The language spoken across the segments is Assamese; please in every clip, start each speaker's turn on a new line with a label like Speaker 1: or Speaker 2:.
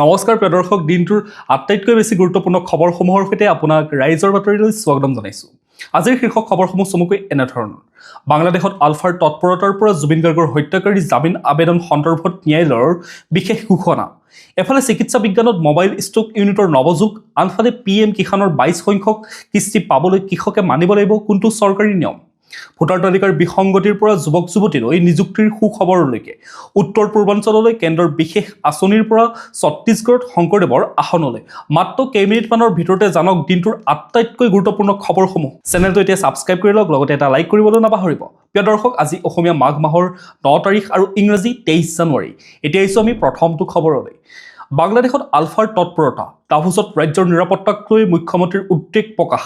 Speaker 1: নমস্কাৰ প্ৰিয় দৰ্শক, দিনটোৰ আটাইতকৈ বেছি গুৰুত্বপূৰ্ণ খবৰসমূহৰ সৈতে আপোনাক ৰাইজৰ বাতৰিলৈ স্বাগতম জনাইছোঁ। আজিৰ শীৰ্ষ খবৰসমূহ চমুকৈ এনেধৰণৰ। বাংলাদেশত আলফাৰ তৎপৰতাৰ পৰা জুবিন গাৰ্গৰ হত্যাকাৰী জামিন আবেদন সন্দৰ্ভত ন্যায়ালয়ৰ বিশেষ ঘোষণা। এফালে চিকিৎসা বিজ্ঞানত মোবাইল ষ্টক ইউনিটৰ নৱযোগ, আনফালে PM কিষাণৰ 22 সংখ্যক কিস্তি পাবলৈ কৃষকে মানিব লাগিব কোনটো চৰকাৰী নিয়ম। ভোটাৰ তালিকাৰ বিসংগতিৰ পৰা যুৱক যুৱতীলৈ নিযুক্তিৰ সুখবৰলৈকে উত্তৰ পূৰ্বাঞ্চললৈ কেন্দ্ৰৰ বিশেষ আঁচনিৰ পৰা ছত্তীশগড়ত শংকৰদেৱৰ আসনলৈ মাত্ৰ কেইমিনিটমানৰ ভিতৰতে জানক দিনটোৰ আটাইতকৈ গুৰুত্বপূৰ্ণ খবৰসমূহ। চেনেলটো এতিয়া ছাবস্ক্ৰাইব কৰি লওক, লগতে এটা লাইক কৰিবলৈ নাপাহৰিব। প্ৰিয় দৰ্শক, আজি অসমীয়া মাঘ মাহৰ 9 তাৰিখ আৰু ইংৰাজী 23 জানুৱাৰী। এতিয়া আহিছোঁ আমি প্ৰথমটো খবৰলৈ। বাংলাদেশত আলফাৰ তৎপৰতা, ডাভোছত ৰাজ্যৰ নিৰাপত্তাক লৈ মুখ্যমন্ত্ৰীৰ উদ্বেগ প্ৰকাশ।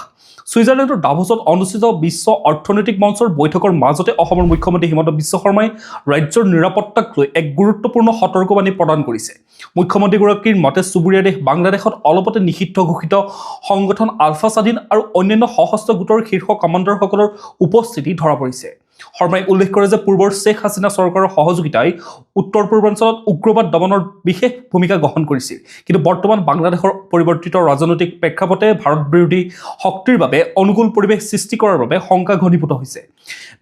Speaker 1: ছুইজাৰলেণ্ডৰ ডাভোছত অনুষ্ঠিত বিশ্ব অৰ্থনৈতিক মঞ্চৰ বৈঠকৰ মাজতে অসমৰ মুখ্যমন্ত্ৰী হিমন্ত বিশ্ব শৰ্মাই ৰাজ্যৰ নিৰাপত্তাক লৈ এক গুৰুত্বপূৰ্ণ সতৰ্কবাণী প্ৰদান কৰিছে। মুখ্যমন্ত্ৰীগৰাকীৰ মতে চুবুৰীয়া দেশ বাংলাদেশত অলপতে নিষিদ্ধ ঘোষিত সংগঠন আলফা স্বাধীন আৰু অন্যান্য সশস্ত্ৰ গোটৰ শীৰ্ষ কামাণ্ডাৰসকলৰ উপস্থিতি ধৰা পৰিছে। শৰ্মাই উল্লেখ কৰে যে পূৰ্বৰ শ্বেখ হাছিনা চৰকাৰৰ সহযোগিতাই উত্তৰ পূৰ্বাঞ্চলত উগ্ৰবাদ দমনৰ বিশেষ ভূমিকা গ্ৰহণ কৰিছিল, কিন্তু বৰ্তমান বাংলাদেশৰ পৰিৱৰ্তিত ৰাজনৈতিক প্ৰেক্ষাপটে ভাৰত বিৰোধী শক্তিৰ বাবে অনুকূল পৰিৱেশ সৃষ্টি কৰাৰ বাবে শংকা ঘনীভূত হৈছে।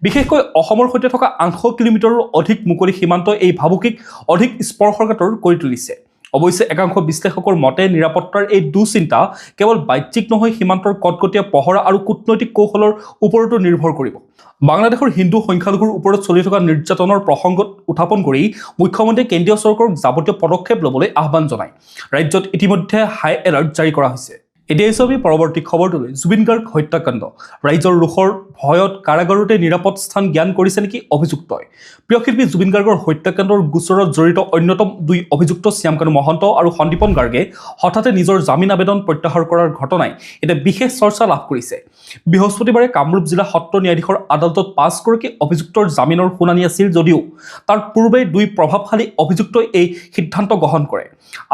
Speaker 1: বিশেষকৈ অসমৰ সৈতে থকা 800 কিলোমিটাৰৰ অধিক মুকলি সীমান্তই এই ভাবুকিক অধিক স্পৰ্শকাতৰ কৰি তুলিছে। অৱশ্যে একাংশ বিশ্লেষকৰ মতে নিৰাপত্তাৰ এই দুশ্চিন্তা কেৱল বাহ্যিক নহয়, সীমান্তৰ কটকটীয়া পহৰা আৰু কূটনৈতিক কৌশলৰ ওপৰতো নিৰ্ভৰ কৰিব। বাংলাদেশৰ হিন্দু সংখ্যালঘুৰ ওপৰত চলি থকা নিৰ্যাতনৰ প্ৰসংগত উত্থাপন কৰি মুখ্যমন্ত্ৰীয়ে কেন্দ্ৰীয় চৰকাৰক যাৱতীয় পদক্ষেপ ল'বলৈ আহ্বান জনায়। ৰাজ্যত ইতিমধ্যে হাই এলাৰ্ট জাৰি কৰা হৈছে। এতিয়া আহিছোঁ আমি পৰৱৰ্তী খবৰটোলৈ। জুবিন গাৰ্গ হত্যাকাণ্ড, ৰাইজৰ ৰোষৰ ভয়ত কাৰাগাৰতে নিৰাপদ স্থান জ্ঞান কৰিছে নেকি অভিযুক্তই। প্ৰিয় শিল্পী জুবিন গাৰ্গৰ হত্যাকাণ্ডৰ গোচৰত জড়িত অন্যতম 2 অভিযুক্ত শ্যামকানু মহন্ত আৰু সন্দীপন গাৰ্গে হঠাতে নিজৰ জামিন আবেদন প্ৰত্যাহাৰ কৰাৰ ঘটনাই এতিয়া বিশেষ চৰ্চা লাভ কৰিছে। বৃহস্পতিবাৰে কামৰূপ জিলা সত্ৰ ন্যায়াধীশৰ আদালতত 5গৰাকী অভিযুক্তৰ জামিনৰ শুনানি আছিল যদিও তাৰ পূৰ্বে 2 প্ৰভাৱশালী অভিযুক্তই এই সিদ্ধান্ত গ্ৰহণ কৰে।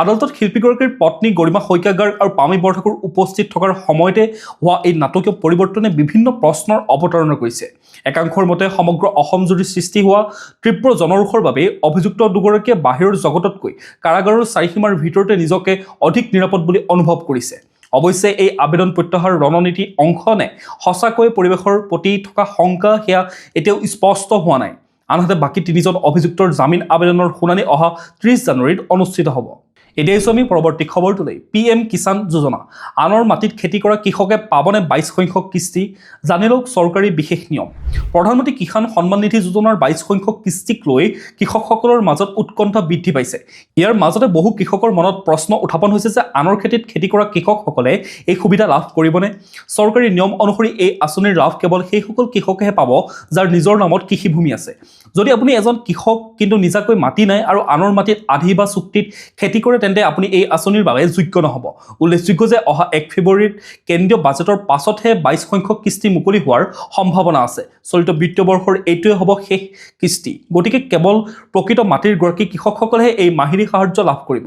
Speaker 1: আদালতত শিল্পীগৰাকীৰ পত্নী গৰিমা শইকীয়া গাৰ্গ আৰু পামী বৰঠাকুৰ উপস্থিত থকাৰ সময়তে হোৱা এই নাটকীয় পৰিৱৰ্তনে বিভিন্ন প্ৰশ্নৰ অৱতাৰণা কৰিছে। একাংশৰ মতে সমগ্ৰ অসমজুৰি সৃষ্টি হোৱা তীব্ৰ জনৰোষৰ বাবে অভিযুক্ত দুগৰাকীয়ে বাহিৰৰ জগততকৈ কাৰাগাৰৰ চাৰিসীমাৰ ভিতৰতে নিজকে অধিক নিৰাপদ বুলি অনুভৱ কৰিছে। অৱশ্যে এই আবেদন প্ৰত্যাহাৰ ৰণনীতিৰ অংশ নে সঁচাকৈয়ে পৰিৱেশৰ প্ৰতি থকা শংকা, সেয়া এতিয়াও স্পষ্ট হোৱা নাই। আনহাতে বাকী 3জন অভিযুক্তৰ জামিন আবেদনৰ শুনানি অহা 30 জানুৱাৰীত অনুষ্ঠিত হ'ব। এতিয়া আহিছোঁ আমি পৰৱৰ্তী খবৰটোলৈ। PM কিষাণ যোজনা, আনৰ মাটিত খেতি কৰা কৃষকে পাবনে 22 সংখ্যক কিস্তি, জানি লওক চৰকাৰী বিশেষ নিয়ম। প্ৰধানমন্ত্ৰী কিষাণ সন্মান নিধি যোজনাৰ 22 সংখ্যক কিস্তিক লৈ কৃষকসকলৰ মাজত উৎকণ্ঠা বৃদ্ধি পাইছে। ইয়াৰ মাজতে বহু কৃষকৰ মনত প্ৰশ্ন উত্থাপন হৈছে যে আনৰ খেতিত খেতি কৰা কৃষকসকলে এই সুবিধা লাভ কৰিবনে। চৰকাৰী নিয়ম অনুসৰি এই আঁচনিৰ লাভ কেৱল সেইসকল কৃষকেহে পাব যাৰ নিজৰ নামত কৃষিভূমি আছে। যদি আপুনি এজন কৃষক কিন্তু নিজাকৈ মাটি নাই আৰু আনৰ মাটিত আধি বা চুক্তিত খেতি কৰে, তেন্তে আপুনি এই আঁচনিৰ বাবে যোগ্য নহ'ব। উল্লেখযোগ্য যে অহা 1 ফেব্ৰুৱাৰীত কেন্দ্ৰীয় বাজেটৰ পাছতহে 22 সংখ্যক কিস্তি মুকলি হোৱাৰ সম্ভাৱনা আছে। চলিত বিত্তীয় বৰ্ষৰ এইটোৱে হ'ব শেষ কিস্তি, গতিকে কেৱল প্ৰকৃত মাটিৰ গৰাকী কৃষকসকলেহে এই মাহিলী সাহায্য লাভ কৰিব।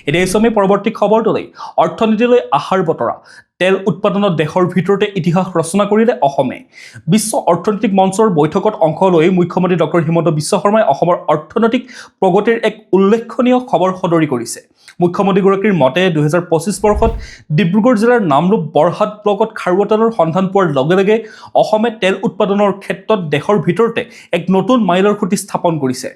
Speaker 1: এতিয়া আহিছোঁ আমি পৰৱৰ্তী খবৰটোলৈ। অৰ্থনীতিলৈ আশাৰ বতৰা, তেল উৎপাদনত দেশৰ ভিতৰতে ইতিহাস ৰচনা কৰিলে অসমে। বিশ্ব অৰ্থনৈতিক মঞ্চৰ বৈঠকত অংশ লৈ মুখ্যমন্ত্ৰী ডক্টৰ হিমন্ত বিশ্ব শৰ্মাই অসমৰ অৰ্থনৈতিক প্ৰগতিৰ এক উল্লেখনীয় খবৰ সদৰি কৰিছে। মুখ্যমন্ত্ৰীগৰাকীৰ মতে 2025 বৰ্ষত ডিব্ৰুগড় জিলাৰ নামৰূপ বৰহাট ব্লকত খাৰুৱা তেলৰ সন্ধান পোৱাৰ লগে লগে অসমে তেল উৎপাদনৰ ক্ষেত্ৰত দেশৰ ভিতৰতে এক নতুন মাইলৰ খুঁটি স্থাপন কৰিছে।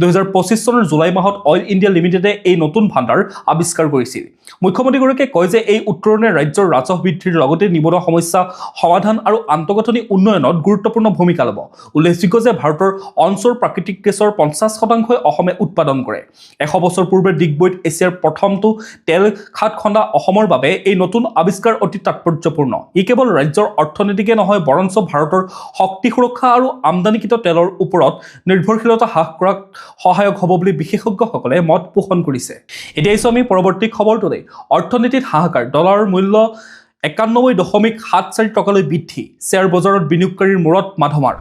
Speaker 1: 2025 চনৰ জুলাই মাহত অইল ইণ্ডিয়া লিমিটেডে এই নতুন ভাণ্ডাৰ আৱিষ্কাৰ কৰিছিল। মুখ্যমন্ত্ৰীগৰাকীয়ে কয় যে এই উত্তৰণে ৰাজ্যৰ ৰাজহ বৃদ্ধিৰ লগতে নিবনুৱা সমস্যা সমাধান আৰু আন্তঃগাঁথনি উন্নয়নত গুৰুত্বপূৰ্ণ ভূমিকা ল'ব। উল্লেখযোগ্য যে ভাৰতৰ অঞ্চল প্ৰাকৃতিক গেছৰ 50% অসমে উৎপাদন কৰে। 100 বছৰ পূৰ্বে ডিগবৈত এছিয়াৰ প্ৰথমটো তেল খাট খন্দা অসমৰ বাবে এই নতুন আৱিষ্কাৰ অতি তাৎপৰ্যপূৰ্ণ। ই কেৱল ৰাজ্যৰ অৰ্থনীতিকে নহয়, বৰঞ্চ ভাৰতৰ শক্তি সুৰক্ষা আৰু আমদানিকৃত তেলৰ ওপৰত নিৰ্ভৰশীলতা হ্ৰাস কৰাত সহায়ক হ'ব বুলি বিশেষজ্ঞসকলে মত পোষণ কৰিছে। এতিয়া আহিছোঁ আমি পৰৱৰ্তী খবৰটোলৈ। অৰ্থনীতিত হাহাকাৰ, ডলাৰৰ মূল্য 91.74 টকালৈ বৃদ্ধি, শ্বেয়াৰ বজাৰত বিনিয়োগকাৰীৰ মূৰত মাধমাৰ।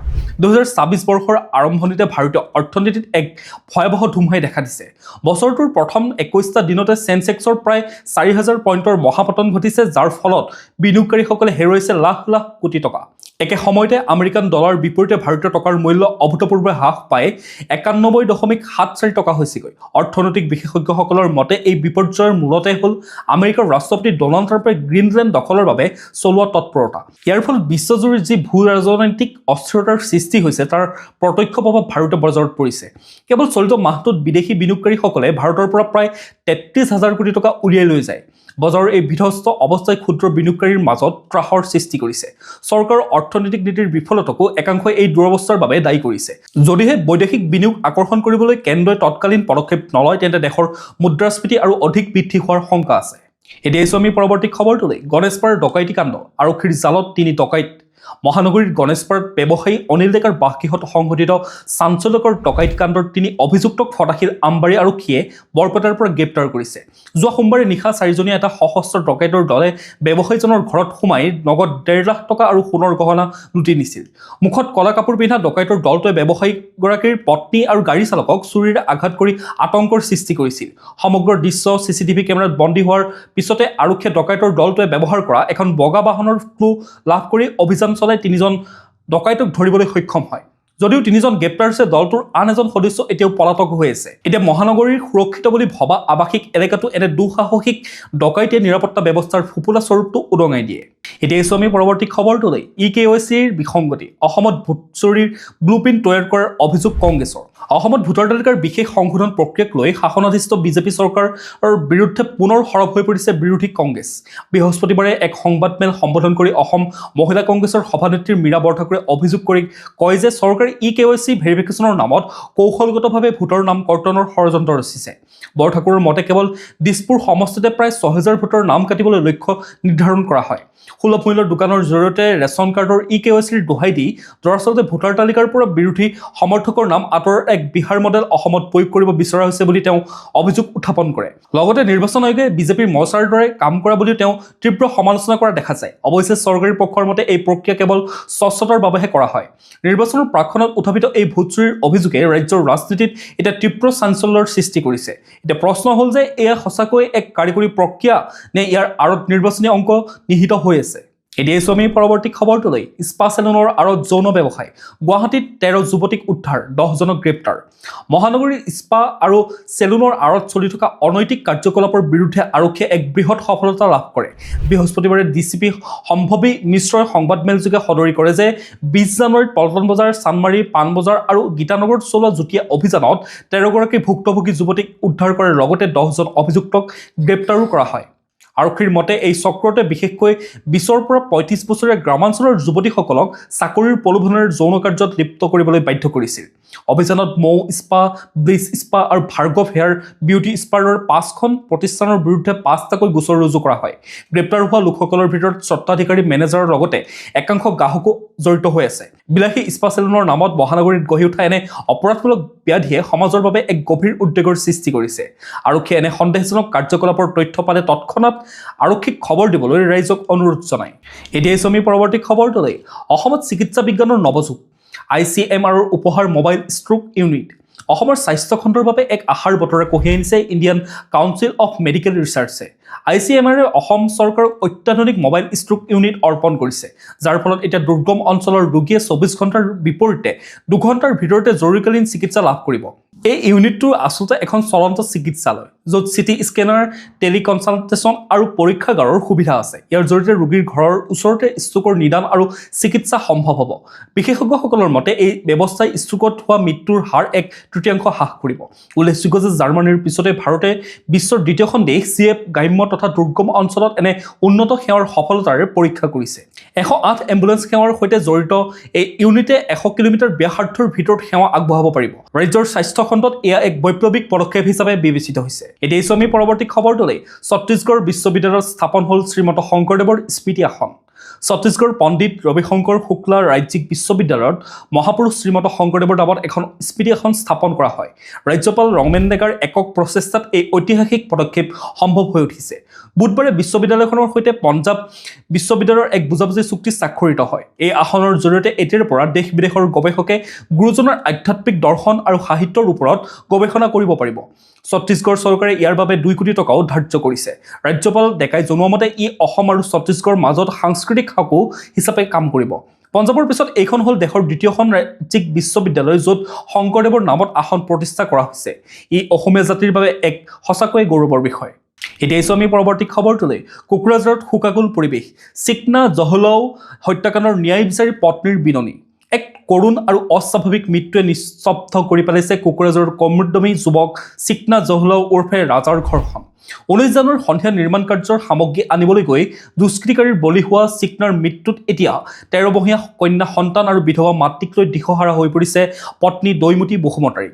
Speaker 1: 2026 বৰ্ষৰ আৰম্ভণিতে ভাৰতীয় অৰ্থনীতিত এক ভয়াৱহ ধুমুহাই দেখা দিছে। বছৰটোৰ প্ৰথম 21টা দিনতে চেনচেক্সৰ প্ৰায় 4000 পইণ্টৰ মহাপতন ঘটিছে, যাৰ ফলত বিনিয়োগকাৰীসকলে হেৰুৱাইছে লাখ লাখ কোটি টকা। একে সময়তে আমেৰিকান ডলাৰ বিপৰীতে ভাৰতীয় টকাৰ মূল্য অভূতপূৰ্ব হ্ৰাস পাই 91.74 টকা হৈছেগৈ। অৰ্থনৈতিক বিশেষজ্ঞসকলৰ মতে এই বিপৰ্যয়ৰ মূলতে হ'ল আমেৰিকাৰ ৰাষ্ট্ৰপতি ডনাল্ড ট্ৰাম্পে গ্ৰীণলেণ্ড দখলৰ বাবে চলোৱা তৎপৰতা। ইয়াৰ ফলত বিশ্বজুৰি যি ভূ ৰাজনৈতিক অস্থিৰতাৰ সৃষ্টি হৈছে তাৰ প্ৰত্যক্ষ প্ৰভাৱ ভাৰতীয় বজাৰত পৰিছে। কেৱল চলিত মাহটোত বিদেশী বিনিয়োগকাৰীসকলে ভাৰতৰ পৰা প্ৰায় 33,000 কোটি টকা উলিয়াই লৈ যায়। বজাৰৰ এই বিধ্বস্ত অৱস্থাই ক্ষুদ্ৰ বিনিয়োগকাৰীৰ মাজত ত্ৰাসৰ সৃষ্টি কৰিছে। চৰকাৰৰ অৰ্থনৈতিক নীতিৰ বিফলতাকো একাংশই এই দুৰৱস্থাৰ বাবে দায়ী কৰিছে। যদিহে বৈদেশিক বিনিয়োগ আকৰ্ষণ কৰিবলৈ কেন্দ্ৰই তৎকালীন পদক্ষেপ নলয় তেন্তে দেশৰ মুদ্ৰাস্ফীতি আৰু অধিক বৃদ্ধি হোৱাৰ শংকা আছে। এতিয়া আমি পৰৱৰ্তী খবৰটোলৈ। গণেশপাৰাৰ ডকাইতি কাণ্ড, আৰক্ষীৰ জালত 3 ডকাইত। মহানগৰীৰ গণেশপাৰাত ব্যৱসায়ী অনিল ডেকাৰ বাসগৃহত সংঘটিত চাঞ্চল্যকৰ ডকাইতি কাণ্ডৰ 3 অভিযুক্তক ফটাশীৰ আমবাৰী আৰক্ষীয়ে বৰপেটাৰ পৰা গ্ৰেপ্তাৰ কৰিছে। যোৱা সোমবাৰে নিশা 4জনীয়া এটা সশস্ত্ৰ ডকাইতৰ দলে ব্যৱসায়ীজনৰ ঘৰত সোমাই নগদ 1.5 লাখ টকা আৰু সোণৰ গহনা লুটি নিছিল। মুখত কলা কাপোৰ পিন্ধা ডকাইতৰ দলটোৱে ব্যৱসায়ীগৰাকীৰ পত্নী আৰু গাড়ী চালকক চুৰিৰে আঘাত কৰি আতংকৰ সৃষ্টি কৰিছিল। সমগ্ৰ দৃশ্য CCTV কেমেৰাত বন্দী হোৱাৰ পিছতে আৰক্ষীয়ে ডকাইতৰ দলটোৱে ব্যৱহাৰ কৰা এখন বগা বাহনৰ ক্লু লাভ কৰি অভিযান চলাই 3জন ডকাইতক ধৰিবলৈ সক্ষম হয়। যদিও 3জন গ্ৰেপ্তাৰ হৈছে, দলটোৰ আন এজন সদস্য এতিয়াও পলাতক হৈ আছে। এতিয়া মহানগৰীৰ সুৰক্ষিত বুলি ভবা আৱাসিক এলেকাটো এনে দুঃসাহসিক ডকাইতিয়ে নিৰাপত্তা ব্যৱস্থাৰ ফুপুলা স্বৰূপটো উদঙাই দিয়ে। এতিয়া আমি পৰৱৰ্তী খবৰটোলৈ। EKYCৰ বিসংগতি, অসমত ভোট চুৰিৰ ব্লুপ্ৰিণ্ট তৈয়াৰ কৰাৰ অভিযোগ কংগ্ৰেছৰ। অসমত ভোটাৰ তালিকাৰ বিশেষ সংশোধন প্ৰক্ৰিয়াক লৈ শাসনাধীষ্ঠ বিজেপি চৰকাৰৰ বিৰুদ্ধে পুনৰ সৰব হৈ পৰিছে বিৰোধী কংগ্ৰেছ। বৃহস্পতিবাৰে এক সংবাদমেল সম্বোধন কৰি অসম মহিলা কংগ্ৰেছৰ সভানেত্ৰী মীৰা বৰঠাকুৰে অভিযোগ কৰি কয় যে চৰকাৰে EKYC ভেৰিফিকেশ্যনৰ নামত কৌশলগতভাৱে ভোটৰ নাম কৰ্তনৰ ষড়যন্ত্ৰ ৰচিছে। বৰঠাকুৰৰ মতে কেৱল দিছপুৰ সমষ্টিতে প্ৰায় 6,000 ভোটৰ নাম কাটিবলৈ লক্ষ্য নিৰ্ধাৰণ কৰা হয়। সুলভ মূল্যৰ দোকানৰ জৰিয়তে ৰেচন কাৰ্ডৰ EKYCৰ দোহাই দি দৰাচলতে ভোটাৰ তালিকাৰ পৰা বিৰোধী সমৰ্থকৰ নাম আঁতৰৰ এক বিহাৰ মডেল অসমত প্ৰয়োগ কৰিব বিচৰা হৈছে বুলি তেওঁ অভিযোগ উত্থাপন কৰে। লগতে নিৰ্বাচন আয়োগে বিজেপিৰ মৰ্চাৰ দৰে কাম কৰা বুলিও তেওঁ তীব্ৰ সমালোচনা কৰা দেখা যায়। অৱশ্যে চৰকাৰী পক্ষৰ মতে এই প্ৰক্ৰিয়া কেৱল স্বচ্ছতাৰ বাবেহে কৰা হয়। নিৰ্বাচনৰ প্ৰাক্ষণত উত্থাপিত এই ভোট চুৰিৰ অভিযোগে ৰাজ্যৰ ৰাজনীতিত এতিয়া তীব্ৰ চাঞ্চল্যৰ সৃষ্টি কৰিছে। এতিয়া প্ৰশ্ন হ'ল যে এয়া সঁচাকৈ এক কাৰিকৰী প্ৰক্ৰিয়া নে ইয়াৰ আঁৰত নিৰ্বাচনী অংক নিহিত হৈ আছে। এতিয়া আমি পৰৱৰ্তী খবৰটোলৈ। স্পা চেলুনৰ আঁৰত যৌন ব্যৱসায়, গুৱাহাটীত 13 যুৱতীক উদ্ধাৰ, 10জনক গ্ৰেপ্তাৰ। মহানগৰীৰ স্পা আৰু চেলুনৰ আঁৰত চলি থকা অনৈতিক কাৰ্যকলাপৰ বিৰুদ্ধে আৰক্ষীয়ে এক বৃহৎ সফলতা লাভ কৰে। বৃহস্পতিবাৰে DCP সম্ভৱী মিশ্ৰই সংবাদমেলযোগে সদৰি কৰে যে 20 জানুৱাৰীত পল্টন বজাৰ, চানমাৰী, পাণবজাৰ আৰু গীতানগৰত চলোৱা যুটীয়া অভিযানত 13গৰাকী ভুক্তভোগী যুৱতীক উদ্ধাৰ কৰাৰ লগতে 10জন অভিযুক্তক গ্ৰেপ্তাৰো কৰা হয়। আৰক্ষীৰ মতে এই চক্ৰটোৱে বিশেষকৈ 20ৰ পৰা 35 বছৰীয়া গ্ৰামাঞ্চলৰ যুৱতীসকলক চাকৰিৰ প্ৰলোভনেৰে যৌন কাৰ্যত লিপ্ত কৰিবলৈ বাধ্য কৰিছিল। অভিযানত মৌ স্পা, ব্লিচ স্পা আৰু ভাৰ্গৱ হেয়াৰ বিউটি স্পাৰ দৰে 5খন প্ৰতিষ্ঠানৰ বিৰুদ্ধে 5টাকৈ গোচৰ ৰুজু কৰা হয়। গ্ৰেপ্তাৰ হোৱা লোকসকলৰ ভিতৰত স্বত্বাধিকাৰী, মেনেজাৰৰ লগতে একাংশ গ্ৰাহকো জড়িত হৈ আছে। বিলাসী স্পা চেলুনৰ নামত মহানগৰীত গঢ়ি উঠা এনে অপৰাধমূলক ব্যাধিয়ে সমাজৰ বাবে এক গভীৰ উদ্বেগৰ সৃষ্টি কৰিছে। আৰক্ষীয়ে এনে সন্দেহজনক কাৰ্যকলাপৰ তথ্য পালে তৎক্ষণাত আৰক্ষীক খবৰ দিবলৈ ৰাইজক অনুৰোধ জনায়। এতিয়া আমি পৰৱৰ্তী খবৰটোলৈ। অসমত চিকিৎসা বিজ্ঞানৰ নৱযুগ, ICMRৰ উপহাৰ মোবাইল ষ্ট্ৰোক ইউনিট। অসমৰ স্বাস্থ্য খণ্ডৰ বাবে এক আশাৰ বতৰা কঢ়িয়াই আনিছে ইণ্ডিয়ান কাউন্সিল অফ মেডিকেল ৰিচাৰ্চে। ICMRে অসম চৰকাৰক অত্যাধুনিক মোবাইল ষ্ট্ৰোক ইউনিট অৰ্পণ কৰিছে, যাৰ ফলত এতিয়া দুৰ্গম অঞ্চলৰ ৰোগীয়ে 24 ঘণ্টাৰ বিপৰীতে 2 ঘণ্টাৰ ভিতৰতে জৰুৰীকালীন চিকিৎসা লাভ কৰিব। এই ইউনিটটো আচলতে এখন চলন্ত চিকিৎসালয়, য'ত CT স্কেনাৰ, টেলিকনচালটেশ্যন আৰু পৰীক্ষাগাৰৰ সুবিধা আছে। ইয়াৰ জৰিয়তে ৰোগীৰ ঘৰৰ ওচৰতে ষ্ট্ৰোকৰ নিদান আৰু চিকিৎসা সম্ভৱ হ'ব। বিশেষজ্ঞসকলৰ মতে এই ব্যৱস্থাই ষ্ট্ৰোকত হোৱা মৃত্যুৰ হাৰ 1/3 হ্ৰাস কৰিব। উল্লেখযোগ্য যে জাৰ্মানীৰ পিছতে ভাৰতে বিশ্বৰ দ্বিতীয়খন দেশ যিয়ে গ্ৰাম্য তথা দুৰ্গম অঞ্চলত এনে উন্নত সেৱাৰ সফলতাৰে পৰীক্ষা কৰিছে। 108 এম্বুলেন্স সেৱাৰ সৈতে জড়িত এই ইউনিটে 100 কিলোমিটাৰ ব্যাসাৰ্ধৰ ভিতৰত সেৱা আগবঢ়াব পাৰিব। ৰাজ্যৰ স্বাস্থ্য খণ্ডত এয়া এক বৈপ্লৱিক পদক্ষেপ হিচাপে বিবেচিত হৈছে। এতিয়া আমি পৰৱৰ্তী খবৰটোলৈ। ছত্তীশগড় বিশ্ববিদ্যালয়ত স্থাপন হ'ল শ্ৰীমন্ত শংকৰদেৱৰ স্মৃতি আসন। ছত্তীশগড় পণ্ডিত ৰবিশংকৰ শুক্লা ৰাজ্যিক বিশ্ববিদ্যালয়ত মহাপুৰুষ শ্ৰীমন্ত শংকৰদেৱৰ নামত এখন স্মৃতি আসন স্থাপন কৰা হয়। ৰাজ্যপাল ৰমেন ডেকাৰ একক প্ৰচেষ্টাত এই ঐতিহাসিক পদক্ষেপ সম্ভৱ হৈ উঠিছে। বুধবাৰে বিশ্ববিদ্যালয়খনৰ সৈতে পঞ্জাৱ বিশ্ববিদ্যালয়ৰ এক বুজাবুজি চুক্তি স্বাক্ষৰিত হয়। এই আসনৰ জৰিয়তে এতিয়াৰ পৰা দেশ বিদেশৰ গৱেষকে গুৰুজনাৰ আধ্যাত্মিক দৰ্শন আৰু সাহিত্যৰ ওপৰত গৱেষণা কৰিব পাৰিব। ছত্তীশগড় চৰকাৰে ইয়াৰ বাবে 2 কোটি টকাও ধাৰ্য কৰিছে। ৰাজ্যপাল ডেকাই জনোৱা মতে ই অসম আৰু ছত্তীশগড়ৰ মাজত সাংস্কৃতিক সাঁকো হিচাপে কাম কৰিব। পঞ্জাৱৰ পিছত এইখন হ'ল দেশৰ দ্বিতীয়খন ৰাজ্যিক বিশ্ববিদ্যালয় য'ত শংকৰদেৱৰ নামত আসন প্ৰতিষ্ঠা কৰা হৈছে। ই অসমীয়া জাতিৰ বাবে এক সঁচাকৈয়ে গৌৰৱৰ বিষয়। এতিয়া আমি পৰৱৰ্তী খবৰটোলৈ। কোকৰাঝাৰত শোকাকুল পৰিৱেশ, চিকনা জহলাও হত্যাকাণ্ডৰ ন্যায় বিচাৰি পত্নীৰ বিননি। এক কৰুণ আৰু অস্বাভাৱিক মৃত্যুৱে নিস্তব্ধ কৰি পেলাইছে কোকৰাঝাৰৰ কমৰুদ্দমী যুৱক চিকনা জহলাও ওৰফে ৰাজাৰ ঘৰখন। 19 জানুৱাৰীৰ সন্ধিয়া নিৰ্মাণ কাৰ্যৰ সামগ্ৰী আনিবলৈ গৈ দুষ্কৃতিকাৰীৰ বলি হোৱা চিকনাৰ মৃত্যুত এতিয়া 13 বছৰীয়া কন্যা সন্তান আৰু বিধৱা মাতৃক লৈ দিশহাৰা হৈ পৰিছে পত্নী দৈমতী বসুমতাৰী।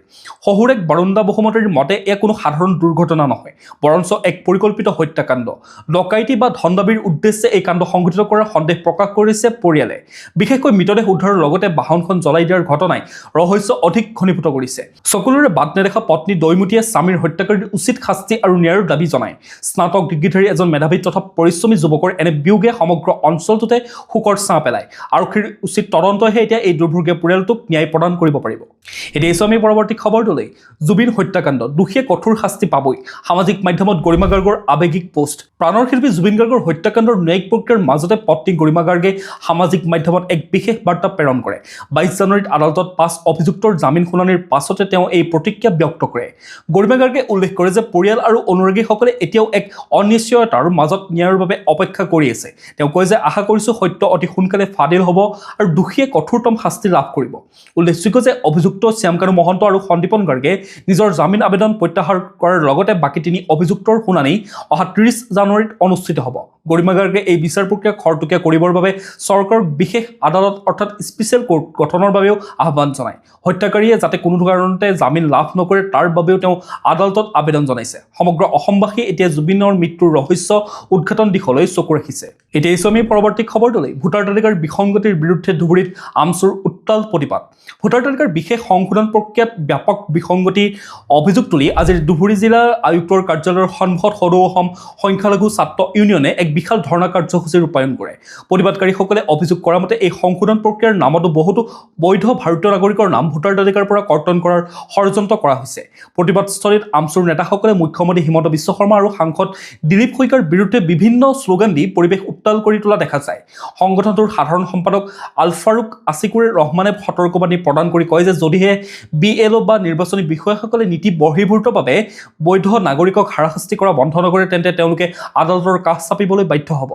Speaker 1: শহুৰেক বাৰুণ্ডা বসুমতাৰীৰ মতে এয়া কোনো সাধাৰণ দুৰ্ঘটনা নহয়, বৰঞ্চ এক পৰিকল্পিত হত্যাকাণ্ড। ডকাইতি বা ধন দাবীৰ উদ্দেশ্যে এই কাণ্ড সংঘটিত কৰাৰ সন্দেহ প্ৰকাশ কৰিছে পৰিয়ালে। বিশেষকৈ মৃতদেহ উদ্ধাৰৰ লগতে বাহনখন জ্বলাই দিয়াৰ ঘটনাই ৰহস্য অধিক ঘনীভূত কৰিছে। চকুলোৰে বাট নেদেখা পত্নী দৈমতীয়ে স্বামীৰ হত্যাকাৰীৰ উচিত শাস্তি আৰু ন্যায়ৰ দাবী জনায়। স্নাতক ডিগ্ৰীধাৰী এজন মেধাৱী তথা পৰিশ্ৰমী যুৱকৰ এনে বিয়োগে সমগ্ৰ অঞ্চলটোতে শোকৰ ছাঁ পেলায়। আৰক্ষীৰ উচিত তদন্তহে এতিয়া এই দুৰ্ভগীয়া পৰিয়ালটোক ন্যায় প্ৰদান কৰিব পাৰিব। এতিয়া আমি পৰৱৰ্তী খবৰটোলৈ। জুবিন হত্যাকাণ্ড, দোষীয়ে কঠোৰ শাস্তি পাবই। সামাজিক মাধ্যমত গৰিমা গাৰ্গৰ আৱেগিক পোষ্ট। প্ৰাণৰ শিল্পী জুবিন গাৰ্গৰ হত্যাকাণ্ডৰ ন্যায়িক প্ৰক্ৰিয়াৰ মাজতে পত্নী গৰিমা গাৰ্গে সামাজিক মাধ্যমত এক বিশেষ বাৰ্তা প্ৰেৰণ কৰে। 22 জানুৱাৰীত আদালতত 5 অভিযুক্তৰ জামিন শুনানিৰ পাছতে তেওঁ এই প্ৰতিক্ৰিয়া ব্যক্ত কৰে। গৰিমা গাৰ্গে উল্লেখ কৰে যে পৰিয়াল আৰু অনুৰাগীসকলে এতিয়াও এক অনিশ্চয়তাৰ মাজত ন্যায়ৰ বাবে অপেক্ষা কৰি আছে। তেওঁ কয় যে আশা কৰিছোঁ সত্য অতি সোনকালে ফাদিল হ'ব আৰু দোষীয়ে কঠোৰতম শাস্তি লাভ কৰিব। উল্লেখযোগ্য যে অভিযুক্ত শ্যামকানু মহন্ত আৰু সন্দীপন গাৰ্গে নিজৰ জামিন আবেদন প্ৰত্যাহাৰ কৰাৰ লগতে বাকী 3 অভিযুক্তৰ শুনানি অহা 30 জানুৱাৰীত অনুষ্ঠিত হ'ব। গৰিমা গাৰ্গে এই বিচাৰ প্ৰক্ৰিয়া খৰতকীয়া কৰিবৰ বাবে চৰকাৰক বিশেষ আদালত অৰ্থাৎ স্পেচিয়েল কোৰ্ট গঠনৰ বাবেও আহ্বান জনায়। হত্যাকাৰীয়ে যাতে কোনো কাৰণতে জামিন লাভ নকৰে তাৰ বাবেও তেওঁ আদালতত আবেদন জনাইছে। সমগ্ৰ অসমবাসীয়ে এতিয়া জুবিনৰ মৃত্যুৰ ৰহস্য উদঘাটন দিশলৈ চকু ৰাখিছে। এতিয়া আমি পৰৱৰ্তী খবৰটোলৈ। ভোটাৰ তালিকাৰ বিসংগতিৰ বিৰুদ্ধে ধুবুৰীত আমচুৰ উত্তাল প্ৰতিবাদ। ভোটাৰ তালিকাৰ বিশেষ সংশোধন প্ৰক্ৰিয়াত ব্যাপক বিসংগতিৰ অভিযোগ তুলি আজি ধুবুৰী জিলা আয়ুক্তৰ কাৰ্যালয়ৰ সন্মুখত সদৌ অসম সংখ্যালঘু ছাত্ৰ ইউনিয়নে এক বিশাল ধৰ্ণা কাৰ্যসূচী ৰূপায়ণ কৰে। প্ৰতিবাদকাৰীসকলে অভিযোগ কৰা মতে এই সংশোধন প্ৰক্ৰিয়াৰ নামতো বহুতো বৈধ ভাৰতীয় নাগৰিকৰ নাম ভোটাৰ তালিকাৰ পৰা কৰ্তন কৰাৰ ষড়যন্ত্ৰ কৰা হৈছে। প্ৰতিবাদস্থলীত আমচুৰ নেতাসকলে মুখ্যমন্ত্ৰী হিমন্ত বিশ্ব শৰ্মা আৰু সাংসদ দিলীপ শইকীয়াৰ বিৰুদ্ধে বিভিন্ন শ্লোগান দি পৰিৱেশ উত্তাল কৰি তোলা দেখা যায়। সংগঠনটোৰ সাধাৰণ সম্পাদক আলফাৰুক আছিকুৰ ৰহমানে সতৰ্কবাণী প্ৰদান কৰি কয় যে যদিহে BLO বা নিৰ্বাচনী বিষয়াসকলে নীতি বহিৰ্ভূতভাৱে বৈধ নাগৰিকক হাৰাশাস্তি কৰা বন্ধ নকৰে তেন্তে তেওঁলোকে আদালতৰ কাষ চাপিবলৈ বাধ্য হ'ব।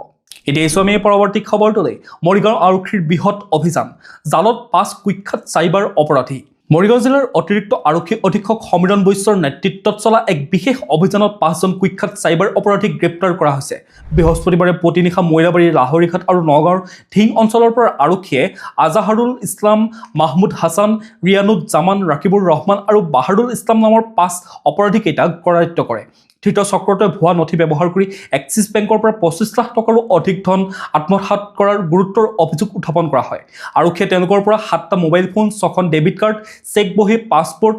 Speaker 1: এতিয়া আমি পৰৱৰ্তী খবৰটোলৈ। মৰিগাঁও আৰক্ষীৰ বৃহৎ অভিযান, জালত 5 কুখ্যাত চাইবাৰ অপৰাধী। মৰিগাঁও জিলাৰ অতিৰিক্ত আৰক্ষী অধীক্ষক সমীৰণ বৈশ্যৰ নেতৃত্বত চলা এক বিশেষ অভিযানত 5জন কুখ্যাত চাইবাৰ অপৰাধীক গ্ৰেপ্তাৰ কৰা হৈছে। বৃহস্পতিবাৰে পুৱতি নিশা মৈৰাবাৰী, লাহৰীঘাট আৰু নগাঁৱৰ ধিং অঞ্চলৰ পৰা আৰক্ষীয়ে আজাহাৰুল ইছলাম, মাহমুদ হাছান, ৰিয়ানুজ্জামান, ৰাকিবুৰ ৰহমান আৰু বাহাৰুল ইছলাম নামৰ 5 অপৰাধীকেইটাক কৰায়ত্ব কৰে। ধৃত চক্ৰটোৱে ভুৱা নথি ব্যৱহাৰ কৰি এক্সিছ বেংকৰ পৰা 25 লাখ টকাৰো অধিক ধন আত্মসাৎ কৰাৰ গুৰুতৰ অভিযোগ উত্থাপন কৰা হয়। আৰক্ষীয়ে তেওঁলোকৰ পৰা 7টা মোবাইল ফোন, 6খন ডেবিট কাৰ্ড, চেক বহী, পাছপোৰ্ট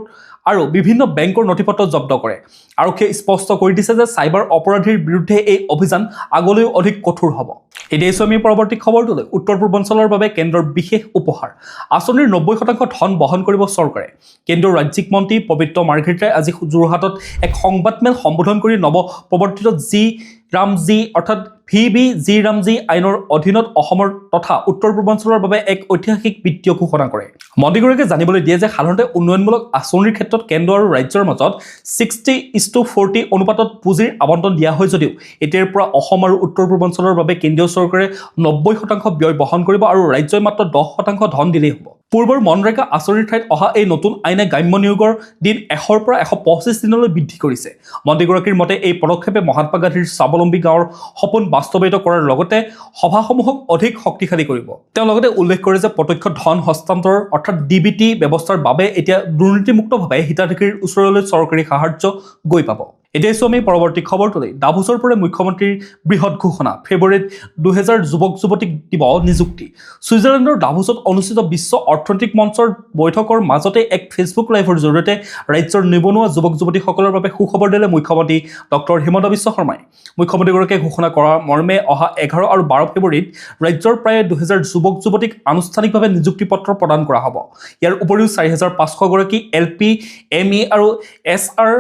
Speaker 1: আৰু বিভিন্ন বেংকৰ নথিপত্ৰ জব্দ কৰে। আৰক্ষীয়ে স্পষ্ট কৰি দিছে যে চাইবাৰ অপৰাধীৰ বিৰুদ্ধে এই অভিযান আগলৈও অধিক কঠোৰ হ'ব। এতিয়া আমি পৰৱৰ্তী খবৰটোলৈ। উত্তৰ পূৰ্বাঞ্চলৰ বাবে কেন্দ্ৰৰ বিশেষ উপহাৰ, আঁচনিৰ 90% ধন বহন কৰিব চৰকাৰে। কেন্দ্ৰীয় ৰাজ্যিক মন্ত্ৰী পবিত্ৰ মাৰ্ঘেৰিটাই আজি যোৰহাটত এক সংবাদমেল সম্বোধন কৰি নৱ প্ৰৱৰ্তিত জি-ৰামজি অৰ্থাৎ VBG-ৰামজি আইনৰ অধীনত অসমৰ তথা উত্তৰ পূৰ্বাঞ্চলৰ বাবে এক ঐতিহাসিক বিত্তীয় ঘোষণা কৰে। মন্ত্ৰীগৰাকীয়ে জানিবলৈ দিয়ে যে সাধাৰণতে উন্নয়নমূলক আঁচনিৰ ক্ষেত্ৰত কেন্দ্ৰ আৰু ৰাজ্যৰ মাজত 60:40 অনুপাতত পুঁজিৰ আবণ্টন দিয়া হয় যদিও এতিয়াৰ পৰা অসম আৰু উত্তৰ পূৰ্বাঞ্চলৰ বাবে কেন্দ্ৰীয় চৰকাৰে 90% ব্যয় বহন কৰিব আৰু ৰাজ্যই মাত্ৰ 10% ধন দিলেই হ'ব। পূৰ্বৰ মনৰেগা আঁচনিৰ ঠাইত অহা এই নতুন আইনে গ্ৰাম্য নিয়োগৰ দিন 100ৰ পৰা 125 দিনলৈ বৃদ্ধি কৰিছে। মন্ত্ৰীগৰাকীৰ মতে এই পদক্ষেপে মহাত্মা গান্ধীৰ স্বাৱলম্বী গাঁৱৰ সপোন বাস্তৱায়িত কৰাৰ লগতে সভাসমূহক অধিক শক্তিশালী কৰিব। তেওঁ লগতে উল্লেখ কৰে যে প্ৰত্যক্ষ ধন হস্তান্তৰ অৰ্থাৎ DBT ব্যৱস্থাৰ বাবে এতিয়া দুৰ্নীতিমুক্তভাৱে হিতাধিকাৰীৰ ওচৰলৈ চৰকাৰী সাহায্য গৈ পাব। এতিয়া আমি পৰৱৰ্তী খবৰটোলৈ। ডাভোছৰ পৰা মুখ্যমন্ত্ৰীৰ বৃহৎ ঘোষণা, ফেব্ৰুৱাৰীত 2000 যুৱক-যুৱতীক দিব নিযুক্তি। ছুইজাৰলেণ্ডৰ ডাভোছত অনুষ্ঠিত বিশ্ব অৰ্থনৈতিক মঞ্চৰ বৈঠকৰ মাজতে এক ফেচবুক লাইভৰ জৰিয়তে ৰাজ্যৰ নিবনুৱা যুৱক-যুৱতীসকলৰ বাবে সুখবৰ দিলে মুখ্যমন্ত্ৰী ডক্টৰ হিমন্ত বিশ্ব শৰ্মাই। মুখ্যমন্ত্ৰীগৰাকীয়ে ঘোষণা কৰাৰ মৰ্মে অহা 11 আৰু 12 ফেব্ৰুৱাৰীত ৰাজ্যৰ প্ৰায় 2000 যুৱক-যুৱতীক আনুষ্ঠানিকভাৱে নিযুক্তি পত্ৰ প্ৰদান কৰা হ'ব। ইয়াৰ উপৰিও 4500 গৰাকী LP, ME আৰু SR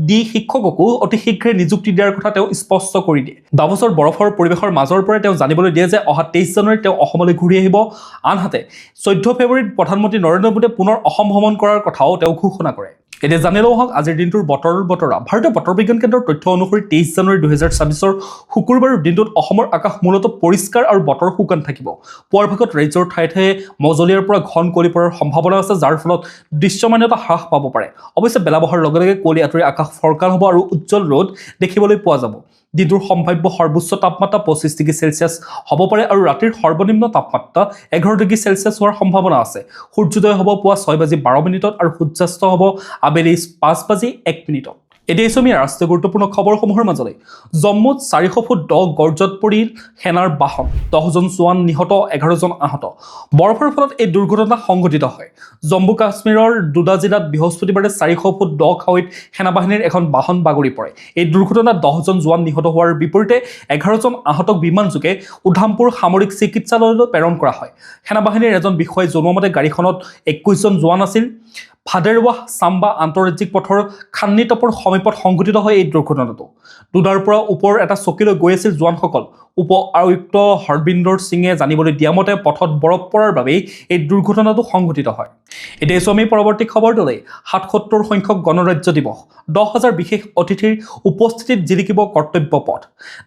Speaker 1: ডি শিক্ষককো অতি শীঘ্ৰে নিযুক্তি দিয়াৰ কথা তেওঁ স্পষ্ট কৰি দিয়ে। ডাভোছৰ বৰফৰ পৰিৱেশৰ মাজৰ পৰাই তেওঁ জানিবলৈ দিয়ে যে অহা 23 জানুৱাৰীত তেওঁ অসমলৈ ঘূৰি আহিব। আনহাতে 14 ফেব্ৰুৱাৰীত প্ৰধানমন্ত্ৰী নৰেন্দ্ৰ মোদীয়ে পুনৰ অসম ভ্ৰমণ কৰাৰ কথাও তেওঁ ঘোষণা কৰে। এতিয়া জানি লওঁ হওক আজিৰ দিনটোৰ বতৰা। ভাৰতীয় বতৰ বিজ্ঞান কেন্দ্ৰৰ তথ্য অনুসৰি 23 জানুৱাৰী 2024 শুকুৰবাৰৰ দিনটোত অসমৰ আকাশ মূলতঃ পৰিষ্কাৰ আৰু বতৰ শুকান থাকিব। পুৱাৰ ভাগত ৰাজ্যৰ ঠায়ে ঠায়ে মজলীয়াৰ পৰা ঘন কুঁৱলী পৰাৰ সম্ভাৱনা আছে, যাৰ ফলত দৃশ্যমানতা হ্ৰাস পাব পাৰে। অৱশ্যে বেলা বহাৰ লগে লগে কুঁৱলী আঁতৰি আকাশ ফৰকাল হ'ব আৰু উজ্জ্বল ৰ'দ দেখিবলৈ পোৱা যাব। দিনটোৰ সম্ভাৱ্য সৰ্বোচ্চ তাপমাত্ৰা 25 ডিগ্ৰী চেলছিয়াছ হ'ব পাৰে আৰু ৰাতিৰ সৰ্বনিম্ন তাপমাত্ৰা 11 ডিগ্ৰী চেলছিয়াছ হোৱাৰ সম্ভাৱনা আছে। সূৰ্যোদয় হ'ব পুৱা 6:12 আৰু সূৰ্যাস্ত হ'ব আবেলি 5:01। এতিয়া আমি ৰাষ্ট্ৰীয় গুৰুত্বপূৰ্ণ খবৰসমূহৰ মাজলৈ। জম্মুত 400 ফুট দ গৰ্জত পৰিল সেনাৰ বাহন, 10জন জোৱান নিহত, 11জন আহত। বৰফৰ ফলত এই দুৰ্ঘটনা সংঘটিত হয়। জম্মু কাশ্মীৰৰ ডোডা জিলাত বৃহস্পতিবাৰে 400 ফুট দ খাৱৈত সেনাবাহিনীৰ এখন বাহন বাগৰি পৰে। এই দুৰ্ঘটনাত 10জন জোৱান নিহত হোৱাৰ বিপৰীতে 11জন আহতক বিমানযোগে উধামপুৰ সামৰিক চিকিৎসালয়লৈ প্ৰেৰণ কৰা হয়। সেনাবাহিনীৰ এজন বিষয়াই জনোৱা মতে গাড়ীখনত 21জন জোৱান আছিল। ভাদেৰৱাহ চাম্বা আন্তঃৰাজ্যিক পথৰ খান্নিটপৰ সমীপত সংঘটিত হয় এই দুৰ্ঘটনাটো। ডোডাৰ পৰা ওপৰ এটা চকীলৈ গৈ আছিল জোৱানসকল। উপ আয়ুক্ত হৰবিন্দৰ সিঙে জানিবলৈ দিয়া মতে পথত বৰফ পৰাৰ বাবেই এই দুৰ্ঘটনাটো সংঘটিত হয়। এতিয়া আমি পৰৱৰ্তী খবৰটোলৈ। 77 সংখ্যক গণৰাজ্য দিৱস, 10,000 বিশেষ অতিথিৰ উপস্থিতিত জিলিকিব কৰ্তব্য পথ।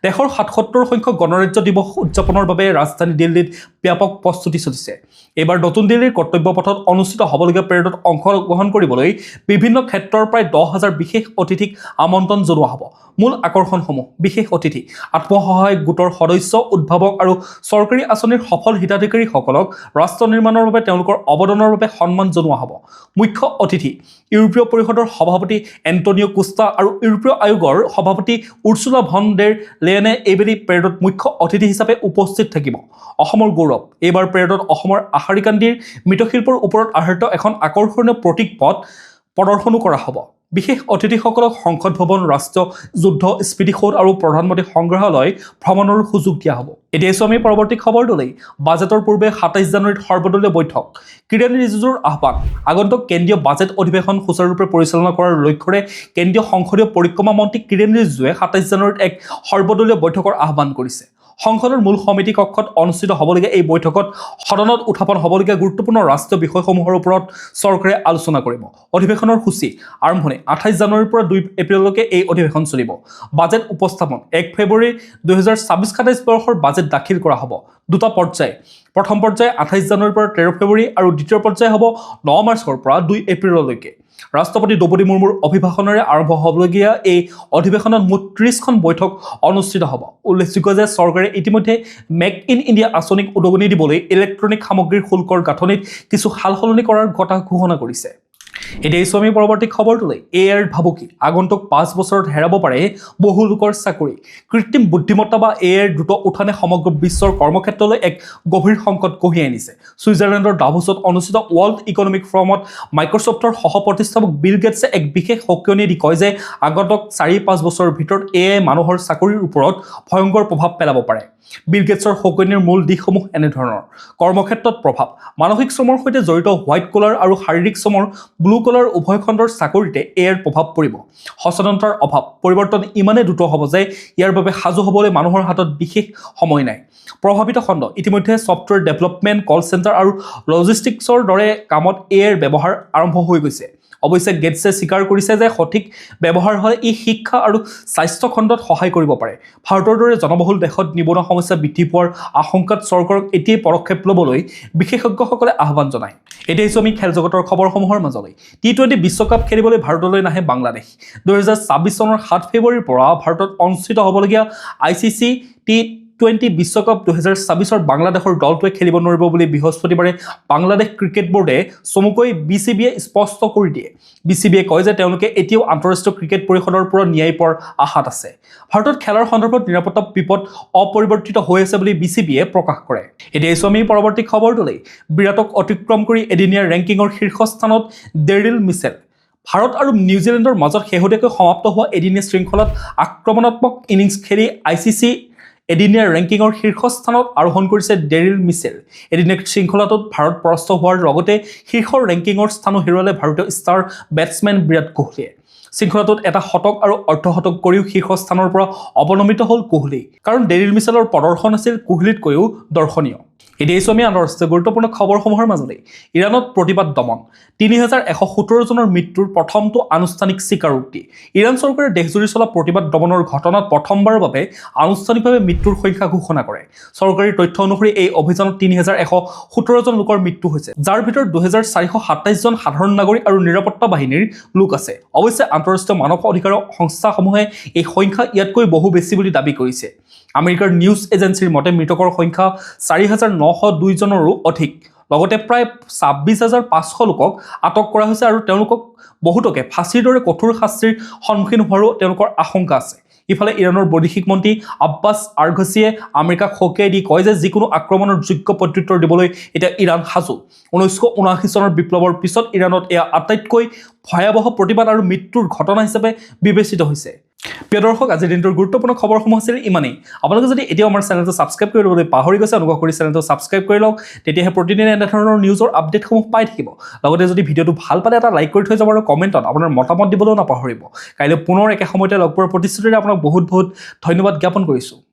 Speaker 1: দেশৰ 77 সংখ্যক গণৰাজ্য দিৱস উদযাপনৰ বাবে ৰাজধানী দিল্লীত ব্যাপক প্ৰস্তুতি চলিছে। এইবাৰ নতুন দিল্লীৰ কৰ্তব্য পথত অনুষ্ঠিত হ'বলগীয়া পেৰেডত অংশগ্ৰহণ কৰিবলৈ বিভিন্ন ক্ষেত্ৰৰ প্ৰায় 10,000 বিশেষ অতিথিক আমন্ত্ৰণ জনোৱা হ'ব। মূল আকৰ্ষণসমূহ: বিশেষ অতিথি, আত্মসহায়ক গোটৰ সদস্য, উদ্ভাৱক আৰু চৰকাৰী আঁচনিৰ সফল হিতাধিকাৰীসকলক ৰাষ্ট্ৰ নিৰ্মাণৰ বাবে তেওঁলোকৰ অৱদানৰ বাবে সন্মান জনোৱা হ'ব। মুখ্য অতিথি: ইউৰোপীয় পৰিষদৰ সভাপতি এণ্টনিঅ' কোষ্টা আৰু ইউৰোপীয় আয়োগৰ সভাপতি উৰ্চুলা ভন ডেৰ লেয়েনে এইবেলি পেৰেডত মুখ্য অতিথি হিচাপে উপস্থিত থাকিব। অসমৰ গৌৰৱ: এইবাৰ পেৰেডত অসমৰ আশাৰীকান্দিৰ মৃৎশিল্পৰ ওপৰত আধাৰিত এখন আকৰ্ষণীয় প্ৰতীক পথ প্ৰদৰ্শনো কৰা হ'ব। বিশেষ অতিথিসকলক সংসদ ভৱন, ৰাষ্ট্ৰীয় যুদ্ধ স্মৃতিসৌধ আৰু প্ৰধানমন্ত্ৰী সংগ্ৰহালয় ভ্ৰমণৰ সুযোগ দিয়া হ'ব। এতিয়া আমি পৰৱৰ্তী খবৰটোলৈ। বাজেটৰ পূৰ্বে 27 জানুৱাৰীত সৰ্বদলীয় বৈঠক, কিৰেণ ৰিজিজুৰ আহ্বান। আগন্তুক কেন্দ্ৰীয় বাজেট অধিৱেশন সুচাৰুৰূপে পৰিচালনা কৰাৰ লক্ষ্যৰে কেন্দ্ৰীয় সংসদীয় পৰিক্ৰমা মন্ত্ৰী কিৰেণ ৰিজিজুৱে 27 জানুৱাৰীত এক সৰ্বদলীয় বৈঠকৰ আহ্বান কৰিছে। সংসদৰ মূল সমিতি কক্ষত অনুষ্ঠিত হ'বলগীয়া এই বৈঠকত সদনত উত্থাপন হ'বলগীয়া গুৰুত্বপূৰ্ণ ৰাষ্ট্ৰীয় বিষয়সমূহৰ ওপৰত চৰকাৰে আলোচনা কৰিব। অধিৱেশনৰ সূচী আৰম্ভণি 28 জানুৱাৰীৰ পৰা 2 এপ্ৰিললৈকে এই অধিৱেশন চলিব। বাজেট উপস্থাপন 1 ফেব্ৰুৱাৰী 2026-27 বৰ্ষৰ বাজেট দাখিল কৰা হ'ব। দুটা পৰ্যায়, প্ৰথম পৰ্যায় 28 জানুৱাৰীৰ পৰা 13 ফেব্ৰুৱাৰী আৰু দ্বিতীয় পৰ্যায় হ'ব 9 মাৰ্চৰ পৰা 2 এপ্ৰিললৈকে। ৰাষ্ট্ৰপতি দ্ৰৌপদী মুৰ্মুৰ অভিভাষণেৰে আৰম্ভ হ'বলগীয়া এই অধিৱেশনত মুঠ 30খন বৈঠক অনুষ্ঠিত হ'ব। উল্লেখযোগ্য যে চৰকাৰে ইতিমধ্যে মেক ইন ইণ্ডিয়া আঁচনিক উদগনি দিবলৈ ইলেক্ট্ৰনিক সামগ্ৰীৰ শুল্কৰ গাঁথনিত কিছু সালসলনি কৰাৰ কথা ঘোষণা কৰিছে। এতিয়া আমি পৰৱৰ্তী খবৰটোলৈ। এআইৰ ভাবুকি, আগন্তুক 5 বছৰত হেৰাব পাৰে বহু লোকৰ চাকৰি। কৃত্ৰিম বুদ্ধিমত্তা বা এআইৰ দ্ৰুত উত্থানে সমগ্ৰ বিশ্বৰ কৰ্মক্ষেত্ৰলৈ এক গভীৰ সংকট কঢ়িয়াই আনিছে। ছুইজাৰলেণ্ডৰ ডাভোছত অনুষ্ঠিত ৱৰ্ল্ড ইকনমিক ফ'ৰামত মাইক্ৰ'ছফ্টৰ সহ-প্ৰতিষ্ঠাপক বিল গেটছে এক বিশেষ সকিয়নি দি কয় যে আগন্তুক 4-5 বছৰৰ ভিতৰত এআই মানুহৰ চাকৰিৰ ওপৰত ভয়ংকৰ প্ৰভাৱ পেলাব পাৰে। বিল গেটছৰ সকিয়নিৰ মূল দিশসমূহ এনেধৰণৰ: কৰ্মক্ষেত্ৰত প্ৰভাৱ, মানসিক শ্ৰমৰ সৈতে জড়িত হোৱাইট কলাৰ আৰু শাৰীৰিক শ্ৰমৰ ব্লু কলাৰ উভয় খণ্ডৰ চাকৰিতে এআইৰ প্ৰভাৱ পৰিব। সচেতনতাৰ অভাৱ, পৰিৱৰ্তন ইমানেই দ্ৰুত হ'ব যে ইয়াৰ বাবে সাজু হ'বলৈ মানুহৰ হাতত বিশেষ সময় নাই। প্ৰভাৱিত খণ্ড, ইতিমধ্যে ছফ্টৱেৰ ডেভেলপমেণ্ট, কল চেণ্টাৰ আৰু লজিষ্টিক্সৰ দৰে কামত এআইৰ ব্যৱহাৰ আৰম্ভ হৈ গৈছে। অৱশ্যে গেটছে স্বীকাৰ কৰিছে যে সঠিক ব্যৱহাৰ হ'লে ই শিক্ষা আৰু স্বাস্থ্য খণ্ডত সহায় কৰিব পাৰে। ভাৰতৰ দৰে জনবহুল দেশত নিবনুৱা সমস্যা বৃদ্ধি পোৱাৰ আশংকাত চৰকাৰক এতিয়াই পদক্ষেপ ল'বলৈ বিশেষজ্ঞসকলে আহ্বান জনায়। এতিয়া আমি খেল জগতৰ খবৰসমূহৰ মাজলৈ। T20 বিশ্বকাপ খেলিবলৈ ভাৰতলৈ নাহে বাংলাদেশ। 2026 চনৰ 7 ফেব্ৰুৱাৰীৰ পৰা ভাৰতত অনুষ্ঠিত হ'বলগীয়া ICC T20 বিশ্বকাপ 2026ৰ বাংলাদেশৰ দলটোৱে খেলিব নোৱাৰিব বুলি বৃহস্পতিবাৰে বাংলাদেশ ক্ৰিকেট বোৰ্ডে চমুকৈ BCBয়ে স্পষ্ট কৰি দিয়ে। BCBয়ে কয় যে তেওঁলোকে এতিয়াও আন্তঃৰাষ্ট্ৰীয় ক্ৰিকেট পৰিষদৰ পৰা ন্যায় পোৱাৰ আশাত আছে। ভাৰতত খেলাৰ সন্দৰ্ভত নিৰাপত্তা বিপদ অপৰিৱৰ্তিত হৈ আছে বুলি BCBয়ে প্ৰকাশ কৰে। এতিয়া আমি পৰৱৰ্তী খবৰটোলৈ। বিৰাটক অতিক্ৰম কৰি এদিনীয়া ৰেংকিঙৰ শীৰ্ষস্থানত ডেৰিল মিচেল। ভাৰত আৰু নিউজিলেণ্ডৰ মাজত শেহতীয়াকৈ সমাপ্ত হোৱা এদিনীয়া শৃংখলাত আক্ৰমণাত্মক ইনিংছ খেলি ICC এদিনীয়া ৰেংকিঙৰ শীৰ্ষস্থানত আৰোহণ কৰিছে ডেৰিল মিচেল। এদিনীয়া শৃংখলাটোত ভাৰত পৰাস্ত হোৱাৰ লগতে শীৰ্ষ ৰেংকিঙৰ স্থানো হেৰুৱালে ভাৰতীয় ষ্টাৰ বেটছমেন বিৰাট কোহলীয়ে। শৃংখলাটোত এটা শতক আৰু অৰ্ধশতক কৰিও শীৰ্ষস্থানৰ পৰা অৱনমিত হ'ল কোহলি, কাৰণ ডেৰিল মিচেলৰ প্ৰদৰ্শন আছিল কোহলিতকৈও দৰ্শনীয়। এতিয়া আমি আন্তঃৰাষ্ট্ৰীয় গুৰুত্বপূৰ্ণ খবৰসমূহৰ মাজতে ইৰাণত প্ৰতিবাদ দমন, ৩,১১৭ জনৰ মৃত্যুৰ প্ৰথমটো আনুষ্ঠানিক স্বীকাৰোক্তি। ইৰাণ চৰকাৰে দেশজুৰি চলা প্ৰতিবাদ দমনৰ ঘটনাত প্ৰথমবাৰৰ বাবে আনুষ্ঠানিকভাৱে মৃত্যুৰ সংখ্যা ঘোষণা কৰে। চৰকাৰী তথ্য অনুসৰি এই অভিযানত ৩,১১৭ জন লোকৰ মৃত্যু হৈছে, যাৰ ভিতৰত ২,৪২৭ জন সাধাৰণ নাগৰিক আৰু নিৰাপত্তা বাহিনীৰ লোক আছে। অৱশ্যে আন্তঃৰাষ্ট্ৰীয় মানৱ অধিকাৰৰ সংস্থাসমূহে এই সংখ্যা ইয়াতকৈ বহু বেছি বুলি দাবী কৰিছে। আমেৰিকাৰ নিউজ এজেন্সিৰ মতে মৃতকৰ সংখ্যা ৪,৯০২ জনৰো অধিক। লগতে প্ৰায় ২৬,৫০০ লোকক আটক কৰা হৈছে আৰু তেওঁলোকক বহুতকে ফাঁচীৰ দৰে কঠোৰ শাস্তিৰ সন্মুখীন হোৱাৰো তেওঁলোকৰ আশংকা আছে। ইফালে ইৰাণৰ বৈদেশিক মন্ত্ৰী আব্বাছ আৰঘছিয়ে আমেৰিকাক সকীয়াই দি কয় যে যিকোনো আক্ৰমণৰ যোগ্য প্ৰত্যুত্তৰ দিবলৈ এতিয়া ইৰাণ সাজু। ১৯৭৯ চনৰ বিপ্লৱৰ পিছত ইৰাণত এয়া আটাইতকৈ ভয়াৱহ প্ৰতিবাদ আৰু মৃত্যুৰ ঘটনা হিচাপে বিবেচিত হৈছে। প্ৰিয় দৰ্শক, আজিৰ দিনটোৰ গুৰুত্বপূৰ্ণ খবৰসমূহ আছিল ইমানেই। আপোনালোকে যদি এতিয়াও আমাৰ চেনেলটো ছাবস্ক্ৰাইব কৰি ল'বলৈ পাহৰি গৈছে, অনুগ্ৰহ কৰি চেনেলটো ছাবস্ক্ৰাইব কৰি লওক, তেতিয়াহে প্ৰতিদিনে এনেধৰণৰ নিউজৰ আপডেটসমূহ পাই থাকিব। লগতে যদি ভিডিঅ'টো ভাল পালে এটা লাইক কৰি থৈ যাব আৰু কমেণ্টত আপোনাৰ মতামত দিবলৈও নাপাহৰিব। কাইলৈ পুনৰ একে সময়তে লগ পোৱাৰ প্ৰতিশ্ৰুতিৰে আপোনাক বহুত বহুত ধন্যবাদ জ্ঞাপন কৰিছোঁ।